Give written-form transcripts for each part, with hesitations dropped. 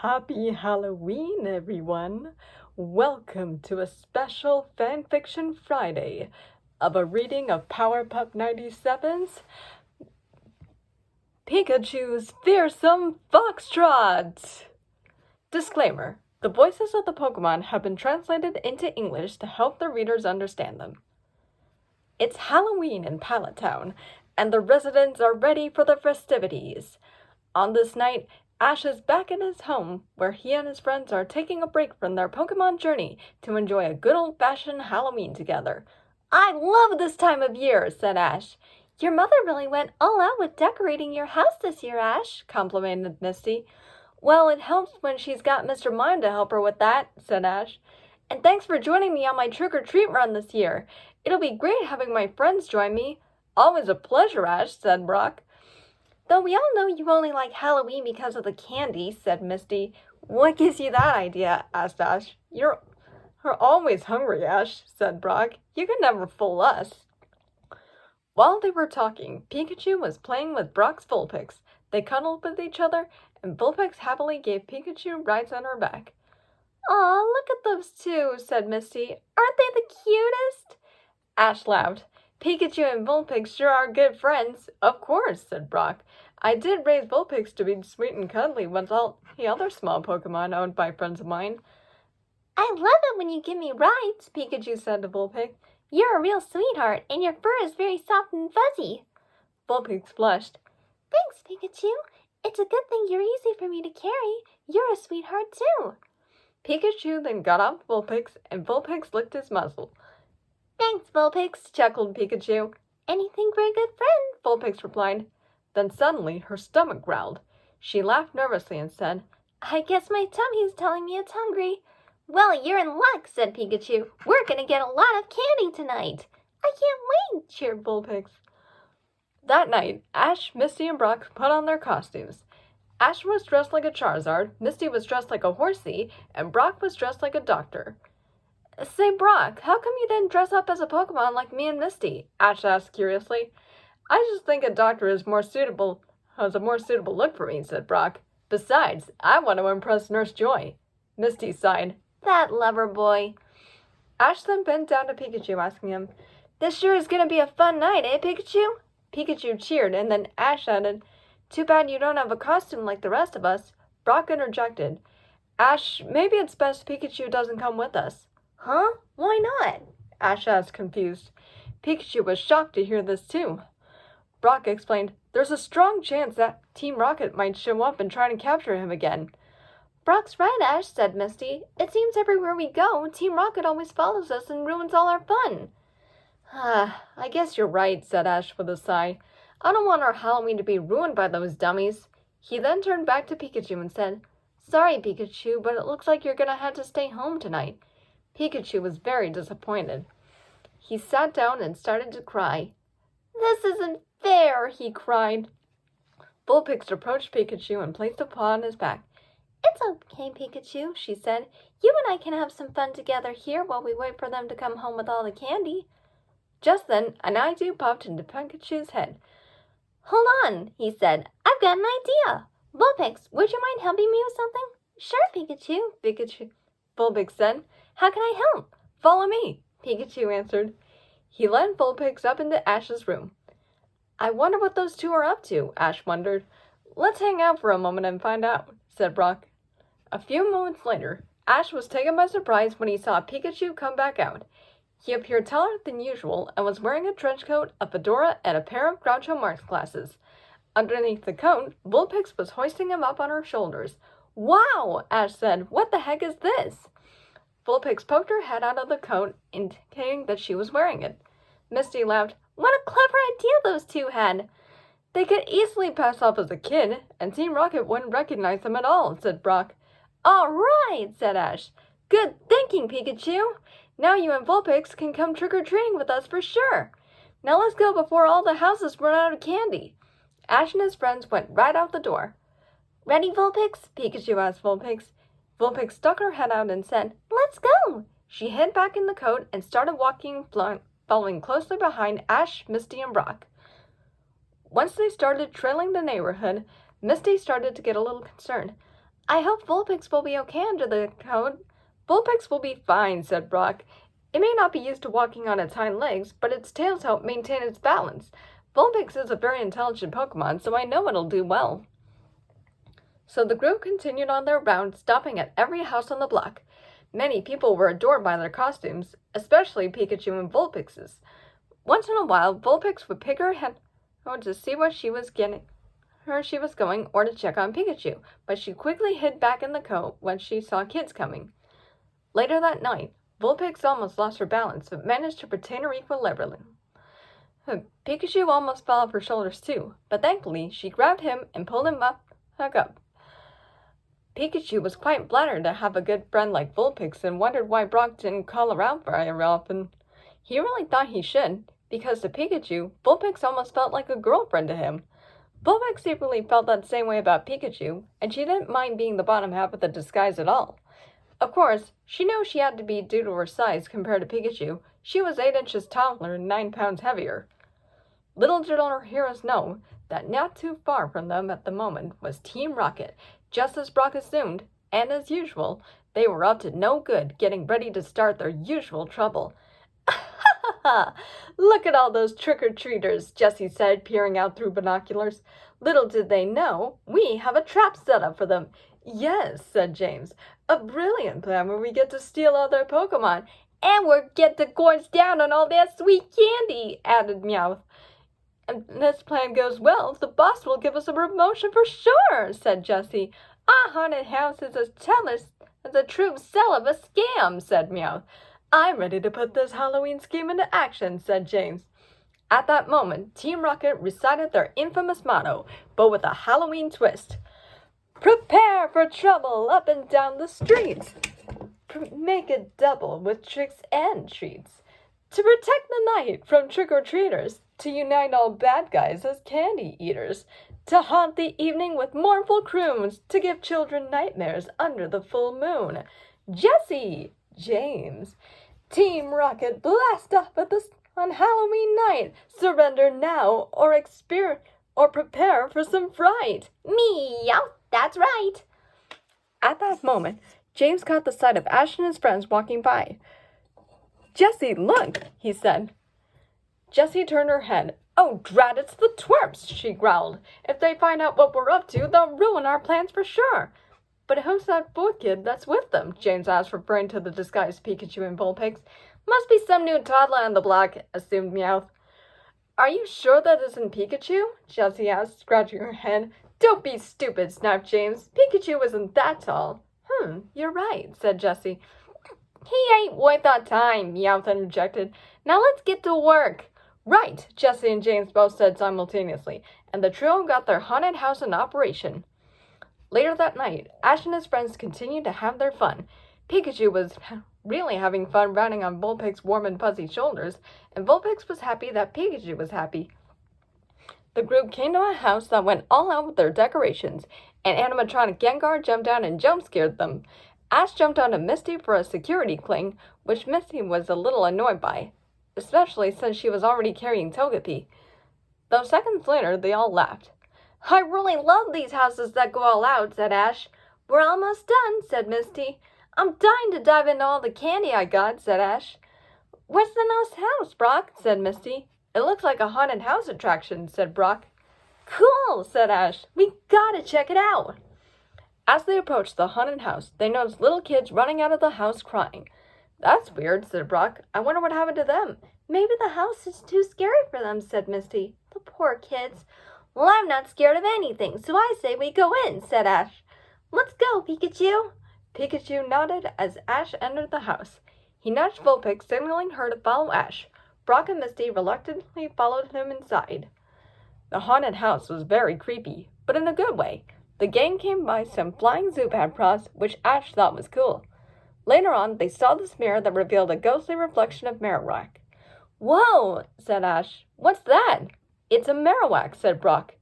Happy Halloween, everyone! Welcome to a special Fanfiction Friday of a reading of Powerpuff 97's Pikachu's Fearsome Foxtrot! Disclaimer: the voices of the Pokemon have been translated into English to help the readers understand them. It's Halloween in Pallet Town, and the residents are ready for the festivities. On this night, Ash is back in his home, where he and his friends are taking a break from their Pokemon journey to enjoy a good old-fashioned Halloween together. "I love this time of year," said Ash. "Your mother really went all out with decorating your house this year, Ash," complimented Misty. "Well, it helps when she's got Mr. Mime to help her with that," said Ash. "And thanks for joining me on my trick-or-treat run this year. It'll be great having my friends join me." "Always a pleasure, Ash," said Brock. "Though we all know you only like Halloween because of the candy," said Misty. "What gives you that idea?" asked Ash. You're always hungry, Ash," said Brock. "You can never fool us." While they were talking, Pikachu was playing with Brock's Vulpix. They cuddled with each other, and Vulpix happily gave Pikachu rides on her back. "Aw, look at those two," said Misty. "Aren't they the cutest?" Ash laughed. "Pikachu and Vulpix sure are good friends." "Of course," said Brock. "I did raise Vulpix to be sweet and cuddly with all the other small Pokemon owned by friends of mine." "I love it when you give me rides," Pikachu said to Vulpix. "You're a real sweetheart, and your fur is very soft and fuzzy." Vulpix blushed. "Thanks, Pikachu. It's a good thing you're easy for me to carry. You're a sweetheart, too." Pikachu then got off Vulpix, and Vulpix licked his muzzle. "Thanks, Vulpix," chuckled Pikachu. "Anything for a good friend," Vulpix replied. Then suddenly her stomach growled. She laughed nervously and said, "I guess my tummy's telling me it's hungry." "Well, you're in luck," said Pikachu. "We're gonna get a lot of candy tonight." "I can't wait," cheered Vulpix. That night, Ash, Misty, and Brock put on their costumes. Ash was dressed like a Charizard, Misty was dressed like a horsey, and Brock was dressed like a doctor. "Say, Brock, how come you didn't dress up as a Pokemon like me and Misty?" Ash asked curiously. "I just think a doctor has a more suitable look for me," said Brock. "Besides, I want to impress Nurse Joy." Misty sighed. "That lover boy." Ash then bent down to Pikachu, asking him, "This sure is going to be a fun night, eh, Pikachu?" Pikachu cheered, and then Ash added, "Too bad you don't have a costume like the rest of us." Brock interjected, "Ash, maybe it's best Pikachu doesn't come with us." "Huh? Why not?" Ash asked, confused. Pikachu was shocked to hear this too. Brock explained, "There's a strong chance that Team Rocket might show up and try to capture him again." "Brock's right, Ash," said Misty. "It seems everywhere we go, Team Rocket always follows us and ruins all our fun." "I guess you're right," said Ash with a sigh. "I don't want our Halloween to be ruined by those dummies." He then turned back to Pikachu and said, "Sorry, Pikachu, but it looks like you're gonna have to stay home tonight." Pikachu was very disappointed. He sat down and started to cry. "This isn't fair," he cried. Vulpix approached Pikachu and placed a paw on his back. "It's okay, Pikachu," she said. "You and I can have some fun together here while we wait for them to come home with all the candy." Just then, an idea popped into Pikachu's head. "Hold on," he said. "I've got an idea. Vulpix, would you mind helping me with something?" "Sure, Pikachu," Vulpix said. "How can I help?" "Follow me," Pikachu answered. He led Vulpix up into Ash's room. "I wonder what those two are up to," Ash wondered. "Let's hang out for a moment and find out," said Brock. A few moments later, Ash was taken by surprise when he saw Pikachu come back out. He appeared taller than usual and was wearing a trench coat, a fedora, and a pair of Groucho Marx glasses. Underneath the coat, Vulpix was hoisting him up on her shoulders. "Wow!" Ash said. "What the heck is this?" Vulpix poked her head out of the coat, indicating that she was wearing it. Misty laughed. "What a clever idea those two had!" "They could easily pass off as a kid, and Team Rocket wouldn't recognize them at all," said Brock. "All right," said Ash. "Good thinking, Pikachu. Now you and Vulpix can come trick-or-treating with us for sure. Now let's go before all the houses run out of candy." Ash and his friends went right out the door. "Ready, Vulpix?" Pikachu asked Vulpix. Vulpix stuck her head out and said, "Let's go." She hid back in the coat and started walking, following closely behind Ash, Misty, and Brock. Once they started trailing the neighborhood, Misty started to get a little concerned. I hope Vulpix will be okay under the code. Vulpix will be fine, said Brock. It may not be used to walking on its hind legs, but its tails help maintain its balance. Vulpix is a very intelligent Pokemon, so I know it'll do well. So the group continued on their round, stopping at every house on the block. Many people were adored by their costumes, especially Pikachu and Vulpix's. Once in a while, Vulpix would pick her head out to see what she was going or to check on Pikachu, but she quickly hid back in the coat when she saw kids coming. Later that night, Vulpix almost lost her balance, but managed to retain her equilibrium. Pikachu almost fell off her shoulders too, but thankfully she grabbed him and pulled him back up. Pikachu was quite flattered to have a good friend like Vulpix and wondered why Brock didn't call her out very often. He really thought he should, because to Pikachu, Vulpix almost felt like a girlfriend to him. Vulpix secretly felt that same way about Pikachu, and she didn't mind being the bottom half of the disguise at all. Of course, she knew she had to be due to her size compared to Pikachu. She was 8 inches taller and 9 pounds heavier. Little did our heroes know that not too far from them at the moment was Team Rocket, just as Brock assumed, and as usual, they were up to no good, getting ready to start their usual trouble. Look at all those trick-or-treaters, Jessie said, peering out through binoculars. Little did they know, we have a trap set up for them. Yes, said James, a brilliant plan where we get to steal all their Pokemon, and we'll get to gorge down on all that sweet candy, added Meowth. And this plan goes well, the boss will give us a promotion for sure, said Jessie. Our haunted house is as a true sell of a scam, said Meowth. I'm ready to put this Halloween scheme into action, said James. At that moment, Team Rocket recited their infamous motto, but with a Halloween twist. Prepare for trouble up and down the streets. Make it double with tricks and treats. To protect the night from trick-or-treaters, to unite all bad guys as candy eaters, to haunt the evening with mournful croons, to give children nightmares under the full moon. Jessie! James. Team Rocket, blast off on Halloween night. Surrender now or prepare for some fright. Meow, that's right. At that moment, James caught the sight of Ash and his friends walking by. Jessie, look, he said. Jessie turned her head. Oh, drat, it's the twerps, she growled. If they find out what we're up to, they'll ruin our plans for sure. But who's that fourth kid that's with them? James asked, referring to the disguised Pikachu and Vulpix. Must be some new toddler on the block, assumed Meowth. Are you sure that isn't Pikachu? Jessie asked, scratching her head. Don't be stupid, snapped James. Pikachu isn't that tall. You're right, said Jessie. He ain't worth our time, Meowth interjected. Now let's get to work. Right, Jessie and James both said simultaneously, and the trio got their haunted house in operation. Later that night, Ash and his friends continued to have their fun. Pikachu was really having fun riding on Vulpix's warm and fuzzy shoulders, and Vulpix was happy that Pikachu was happy. The group came to a house that went all out with their decorations, and animatronic Gengar jumped out and jump-scared them. Ash jumped onto Misty for a security cling, which Misty was a little annoyed by, especially since she was already carrying Togepi. Though seconds later, they all laughed. I really love these houses that go all out, said Ash. We're almost done, said Misty. I'm dying to dive into all the candy I got, said Ash. Where's the newest house, Brock? Said Misty. It looks like a haunted house attraction, said Brock. Cool, said Ash. We gotta check it out. As they approached the haunted house, they noticed little kids running out of the house crying. That's weird, said Brock. I wonder what happened to them. Maybe the house is too scary for them, said Misty. The poor kids. Well, I'm not scared of anything, so I say we go in, said Ash. Let's go, Pikachu. Pikachu nodded as Ash entered the house. He nudged Vulpix, signaling her to follow Ash. Brock and Misty reluctantly followed him inside. The haunted house was very creepy, but in a good way. The gang came by some flying Zubat props, which Ash thought was cool. Later on, they saw this mirror that revealed a ghostly reflection of Marowak. Whoa, said Ash. What's that? It's a Marowak, said Brock.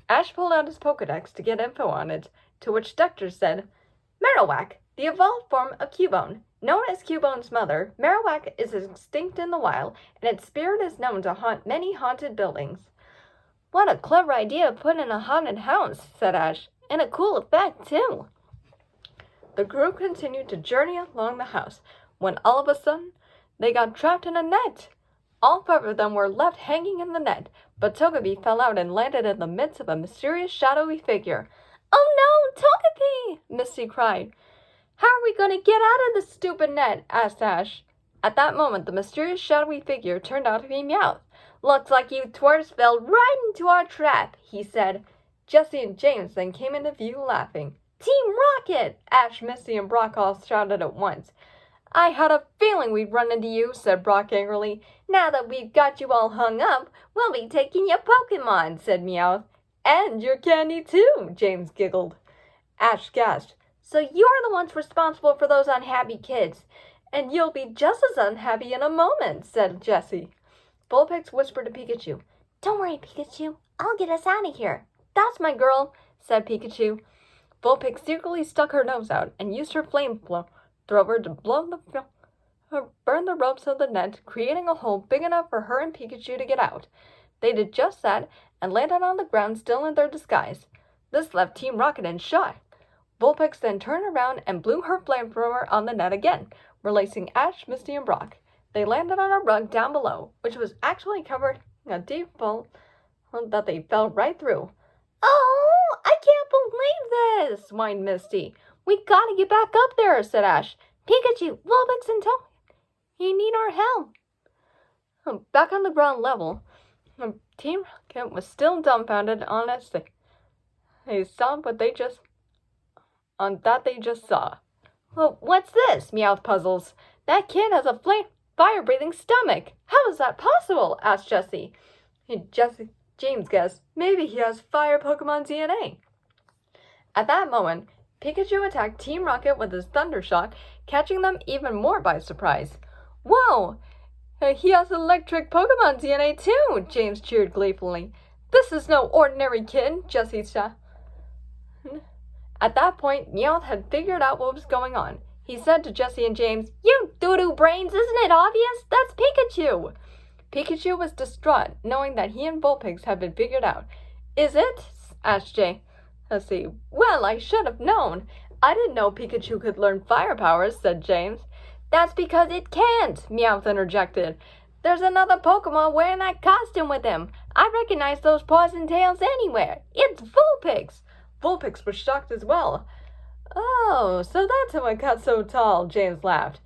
Ash pulled out his Pokedex to get info on it, to which Dexter said, Marowak, the evolved form of Cubone. Known as Cubone's mother, Marowak is extinct in the wild, and its spirit is known to haunt many haunted buildings. What a clever idea to put in a haunted house, said Ash, and a cool effect, too. The group continued to journey along the house, when all of a sudden, they got trapped in a net. All 5 of them were left hanging in the net, but Togepi fell out and landed in the midst of a mysterious shadowy figure. "Oh no, Togepi!" Misty cried. "How are we going to get out of this stupid net?" asked Ash. At that moment, the mysterious shadowy figure turned out to be Meowth. "Looks like you twerps fell right into our trap," he said. Jessie and James then came into view laughing. "Team Rocket!" Ash, Misty, and Brock all shouted at once. "I had a feeling we'd run into you," said Brock angrily. "Now that we've got you all hung up, we'll be taking your Pokemon," said Meowth. "And your candy too," James giggled. Ash gasped. "So you're the ones responsible for those unhappy kids. And you'll be just as unhappy in a moment," said Jessie. Vulpix whispered to Pikachu. "Don't worry, Pikachu. I'll get us out of here." "That's my girl," said Pikachu. Vulpix secretly stuck her nose out and used her flamethrower to burn the ropes of the net, creating a hole big enough for her and Pikachu to get out. They did just that and landed on the ground still in their disguise. This left Team Rocket in shock. Vulpix then turned around and blew her flamethrower on the net again, releasing Ash, Misty, and Brock. They landed on a rug down below, which was actually covered in a deep hole that they fell right through. "Oh, I can't believe this," whined Misty. "We gotta get back up there," said Ash. "Pikachu, Vulpix, and Togepi, you need our help." Back on the ground level, Team Rocket was still dumbfounded on as they saw what they just saw. "Well, what's this?" Meowth puzzles. "That kid has a fire-breathing stomach. How is that possible?" asked Jessie. James guessed, maybe he has fire Pokemon DNA. At that moment, Pikachu attacked Team Rocket with his Thunder Shock, catching them even more by surprise. "Whoa! He has electric Pokemon DNA too!" James cheered gleefully. "This is no ordinary kid," Jessie said. At that point, Meowth had figured out what was going on. He said to Jessie and James, "You doo-doo brains, isn't it obvious? That's Pikachu!" Pikachu was distraught, knowing that he and Vulpix had been figured out. "Is it?" asked Jay. "Let's see. Well, I should have known. I didn't know Pikachu could learn fire powers," said James. "That's because it can't," Meowth interjected. "There's another Pokemon wearing that costume with him. I recognize those paws and tails anywhere. It's Vulpix." Vulpix was shocked as well. "Oh, so that's how it got so tall," James laughed.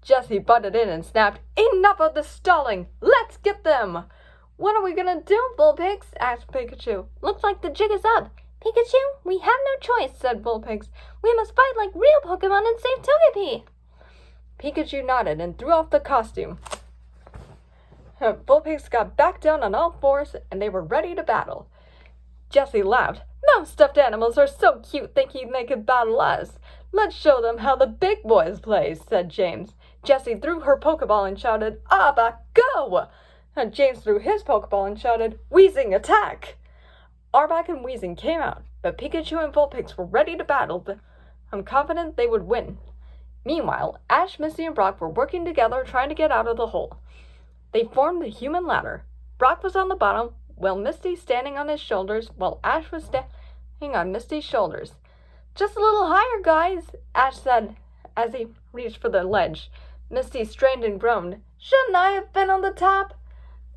Jessie butted in and snapped, "Enough of this stalling! Let's get them!" "What are we gonna do, Vulpix?" asked Pikachu. "Looks like the jig is up." "Pikachu, we have no choice," said Vulpix. "We must fight like real Pokemon and save Togepi." Pikachu nodded and threw off the costume. Vulpix got back down on all fours, and they were ready to battle. Jessie laughed. "Those stuffed animals are so cute thinking they could battle us. Let's show them how the big boys play," said James. Jessie threw her Pokeball and shouted, "Abba, go!" And James threw his Pokeball and shouted, "Weezing, attack!" Arbok and Weezing came out, but Pikachu and Vulpix were ready to battle. I'm confident they would win. Meanwhile, Ash, Misty, and Brock were working together trying to get out of the hole. They formed the human ladder. Brock was on the bottom, while Misty standing on his shoulders, while Ash was standing on Misty's shoulders. "Just a little higher, guys," Ash said as he reached for the ledge. Misty strained and groaned. "Shouldn't I have been on the top?"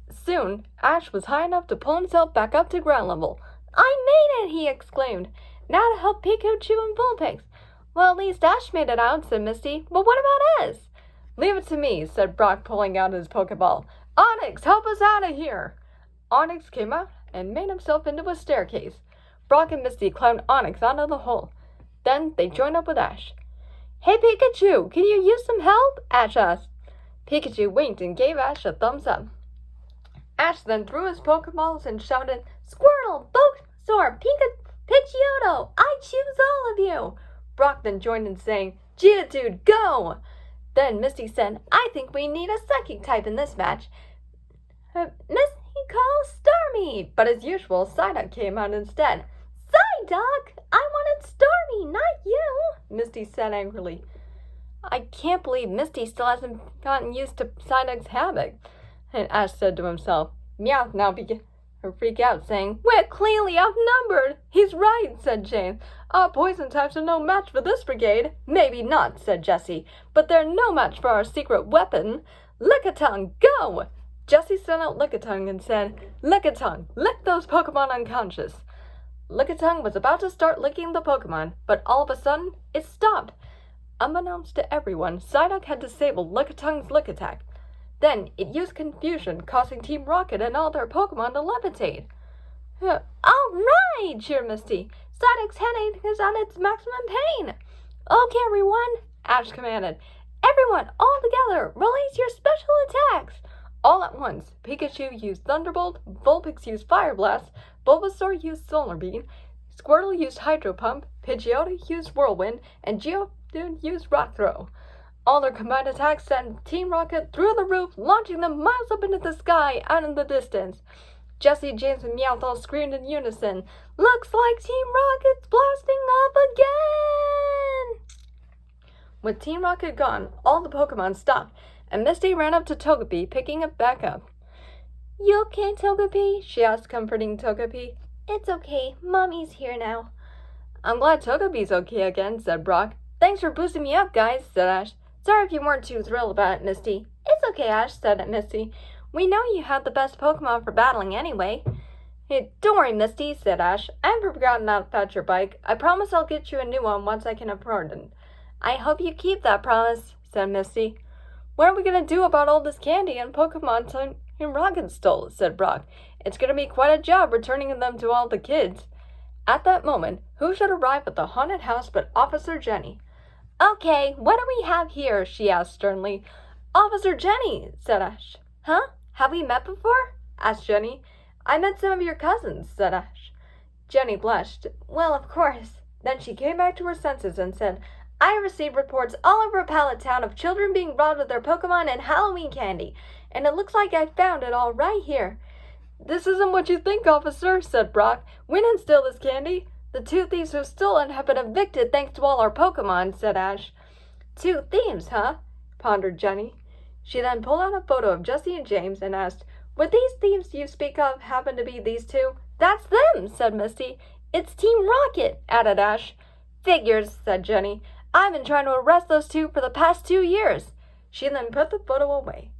Soon, Ash was high enough to pull himself back up to ground level. "I made it!" he exclaimed. "Now to help Pikachu and Vulpix." "Well, at least Ash made it out," said Misty. "But what about us?" "Leave it to me," said Brock, pulling out his Pokeball. "Onyx, help us out of here!" Onyx came out and made himself into a staircase. Brock and Misty climbed Onyx out of the hole. Then they joined up with Ash. "Hey, Pikachu, can you use some help?" Ash asked. Pikachu winked and gave Ash a thumbs up. Ash then threw his Pokeballs and shouted, "Squirtle, Bulbasaur, Pidgeotto, I choose all of you!" Brock then joined in saying, "Geodude, go!" Then Misty said, "I think we need a psychic type in this match. Misty calls Starmie!" But as usual, Psyduck came out instead. "Psyduck! I wanted Starmie, not you!" Misty said angrily. "I can't believe Misty still hasn't gotten used to Psyduck's habit," and Ash said to himself. Meowth now began freak out, saying, "We're clearly outnumbered." "He's right," said James. "Our poison types are no match for this brigade." "Maybe not," said Jessie, "but they're no match for our secret weapon. Lickitung, go!" Jessie sent out Lickitung and said, "Lickitung, lick those Pokemon unconscious." Lickitung was about to start licking the Pokemon, but all of a sudden, it stopped. Unbeknownst to everyone, Psyduck had disabled Lickitung's Lick Attack. Then, it used confusion, causing Team Rocket and all their Pokemon to levitate. "All right!" cheered Misty. "Psyduck's headache is at its maximum pain." "Okay, everyone," Ash commanded. "Everyone, all together, release your special attacks!" All at once, Pikachu used Thunderbolt, Vulpix used Fire Blast, Bulbasaur used Solar Beam, Squirtle used Hydro Pump, Pidgeotto used Whirlwind, and Geodude used Rock Throw. All their combined attacks sent Team Rocket through the roof, launching them miles up into the sky out in the distance. Jessie, James, and Meowth all screamed in unison, "Looks like Team Rocket's blasting off again!" With Team Rocket gone, all the Pokemon stopped, and Misty ran up to Togepi, picking it back up. "You okay, Togepi?" she asked, comforting Togepi. "It's okay. Mommy's here now." "I'm glad Togepi's okay again," said Brock. "Thanks for boosting me up, guys," said Ash. "Sorry if you weren't too thrilled about it, Misty." "It's okay, Ash," said Misty. "We know you have the best Pokemon for battling anyway." "Hey, don't worry, Misty," said Ash. "I haven't forgotten about your bike. I promise I'll get you a new one once I can afford it." "I hope you keep that promise," said Misty. "What are we going to do about all this candy and Pokemon Team Rocket stole?" said Brock. "It's going to be quite a job returning them to all the kids." At that moment, who should arrive at the haunted house but Officer Jenny? "Okay, what do we have here?" she asked sternly. "Officer Jenny," said Ash. "Huh? Have we met before?" asked Jenny. "I met some of your cousins," said Ash. Jenny blushed. "Well, of course." Then she came back to her senses and said, "I received reports all over Pallet Town of children being robbed of their Pokemon and Halloween candy, and it looks like I found it all right here." "This isn't what you think, officer," said Brock. "We didn't steal this candy. The 2 thieves who stole it have been evicted thanks to all our Pokemon," said Ash. "2 thieves, huh?" pondered Jenny. She then pulled out a photo of Jessie and James and asked, "Would these thieves you speak of happen to be these 2? "That's them," said Misty. "It's Team Rocket," added Ash. "Figures," said Jenny. "I've been trying to arrest those 2 for the past 2 years." She then put the photo away.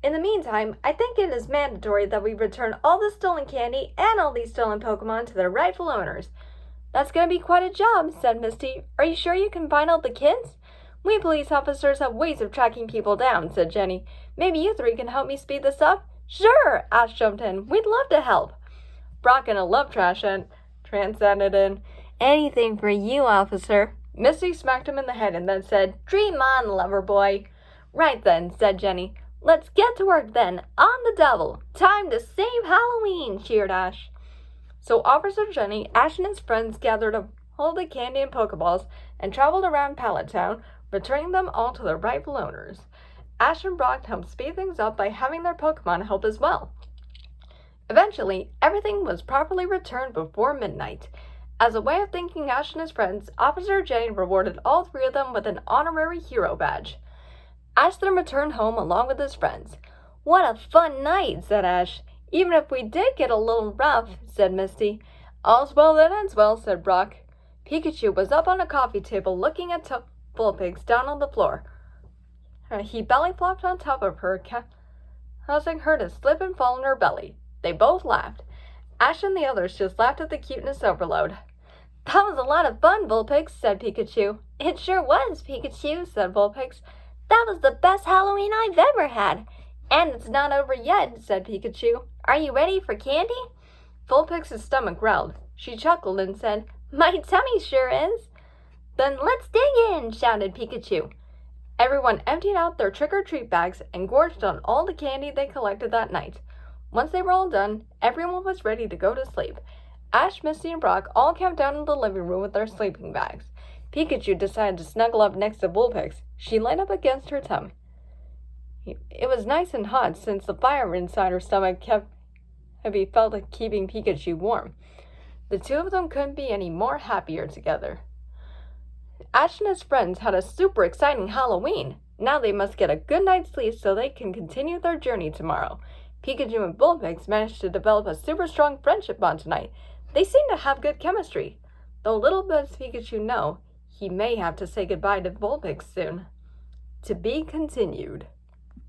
"In the meantime, I think it is mandatory that we return all the stolen candy and all these stolen Pokemon to their rightful owners." "That's going to be quite a job," said Misty. "Are you sure you can find all the kids?" "We police officers have ways of tracking people down," said Jenny. "Maybe you 3 can help me speed this up?" "Sure," Ash jumped in. "We'd love to help." Brock in a love trance added in, "Anything for you, officer." Misty smacked him in the head and then said, "Dream on, lover boy." "Right then," said Jenny. "Let's get to work then, on the double. Time to save Halloween," cheered Ash. So Officer Jenny, Ash and his friends gathered up all the candy and Pokeballs and traveled around Pallet Town, returning them all to their rightful owners. Ash and Brock helped speed things up by having their Pokemon help as well. Eventually, everything was properly returned before midnight. As a way of thanking Ash and his friends, Officer Jenny rewarded all 3 of them with an honorary hero badge. Ash then returned home along with his friends. "What a fun night," said Ash. "Even if we did get a little rough," said Misty. "All's well that ends well," said Brock. Pikachu was up on a coffee table looking at Vulpix down on the floor. He belly flopped on top of her, causing her to slip and fall on her belly. They both laughed. Ash and the others just laughed at the cuteness overload. "That was a lot of fun, Vulpix," said Pikachu. "It sure was, Pikachu," said Vulpix. "That was the best Halloween I've ever had." "And it's not over yet," said Pikachu. "Are you ready for candy?" Vulpix's stomach growled. She chuckled and said, "My tummy sure is." "Then let's dig in," shouted Pikachu. Everyone emptied out their trick-or-treat bags and gorged on all the candy they collected that night. Once they were all done, everyone was ready to go to sleep. Ash, Misty, and Brock all camped down in the living room with their sleeping bags. Pikachu decided to snuggle up next to Vulpix. She laid up against her tummy. It was nice and hot since the fire inside her stomach felt like keeping Pikachu warm. The 2 of them couldn't be any more happier together. Ash and his friends had a super exciting Halloween. Now they must get a good night's sleep so they can continue their journey tomorrow. Pikachu and Bullpix managed to develop a super strong friendship bond tonight. They seem to have good chemistry. Though little does Pikachu know, he may have to say goodbye to Bullpix soon. To be continued.